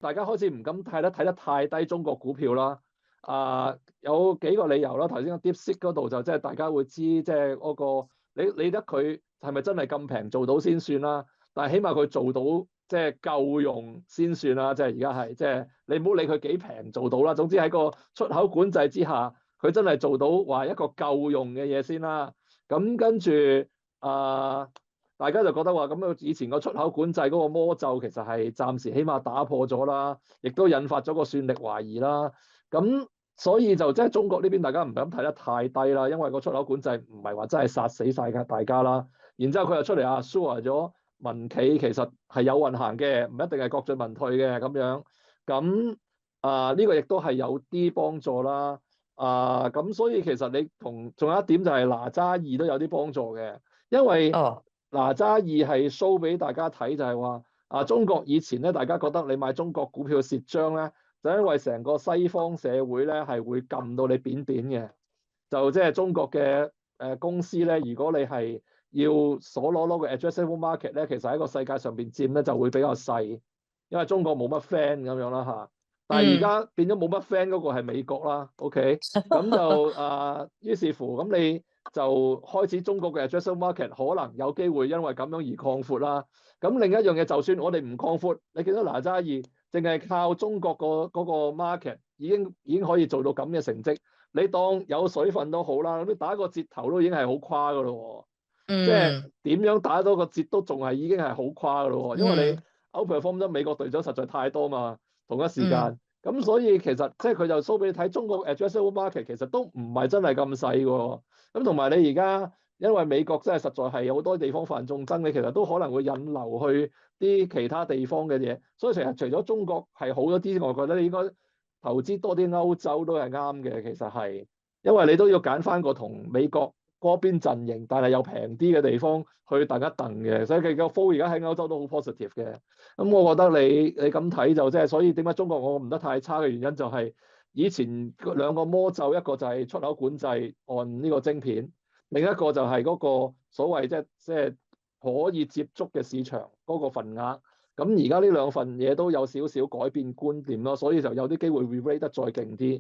大家開始唔敢睇得太低中國股票啦。有幾個理由啦。頭先個 DeepSeek 嗰度就即係大家會知，即係嗰個你理得佢係咪真係咁平做到先算啦。但係起碼佢做到即係夠用先算啦。即係而家係即係你唔好理佢幾平做到啦。總之喺個出口管制之下，佢真係做到話一個夠用嘅嘢先啦。咁跟住啊。大家就覺得話咁以前個出口管制嗰個魔咒其實係暫時起碼打破咗啦，亦都引發咗個算力懷疑啦。咁所以就即係中國呢邊大家唔敢睇得太低啦，因為個出口管制唔係話真係殺死晒㗎大家啦。然之後佢又出嚟assure咗民企其實係有運行嘅，唔一定係國進民退嘅咁樣。咁呢個亦都係有啲幫助啦。咁所以其實你仲有一點就係哪吒二都有啲幫助嘅，因為哦，哪吒二係 show 俾大家睇，就係話中國以前咧，大家覺得你買中國股票蝕張咧，就因為成個西方社會咧係會撳到你扁扁嘅，就即係中國嘅公司咧，如果你係要所攞嘅 addressable market 咧，其實喺個世界上邊佔咧就會比較細，因為中國冇乜 friend 咁樣啦嚇。但係而嗯，家變咗冇乜 friend 嗰個係美國啦，OK，咁就於是乎咁你就開始中國嘅 addressable market 可能有機會因為咁樣而擴闊啦。咁另一樣嘢，就算我哋唔擴闊，你見到哪吒二淨係靠中國嗰個 market 已經可以做到咁嘅成績，你當有水分都好啦，咁你打個折頭都已經係好誇噶咯喎，即係嗯，點樣打到個折都仲係已經係好誇噶咯喎，因為你 嗯，outperform 咗美國隊長實在太多嘛，同一時嗯，間。咁所以其實即係佢就 show 俾你睇，中國 addressable market 其實都唔係真係咁細喎。咁同埋你而家因為美國真係實在係有好多地方犯眾憎，你其實都可能會引流去啲其他地方嘅嘢。所以其實除咗中國係好咗啲之外，我覺得你應該投資多啲歐洲都係啱嘅。其實係因為你都要揀翻個同美國嗰邊陣營，但係又平啲嘅地方去蹬一蹬嘅。所以佢個 flow 而家喺歐洲都好 positive 嘅。咁我覺得你咁睇就即係，所以點解中國我唔得太差嘅原因就係以前兩個魔咒，一個就係出口管制按呢個晶片，另一個就係嗰個所謂即係可以接觸嘅市場嗰個份額。咁而家呢兩份嘢都有少少改變觀點咯，所以就有啲機會 re-rate 得再勁啲。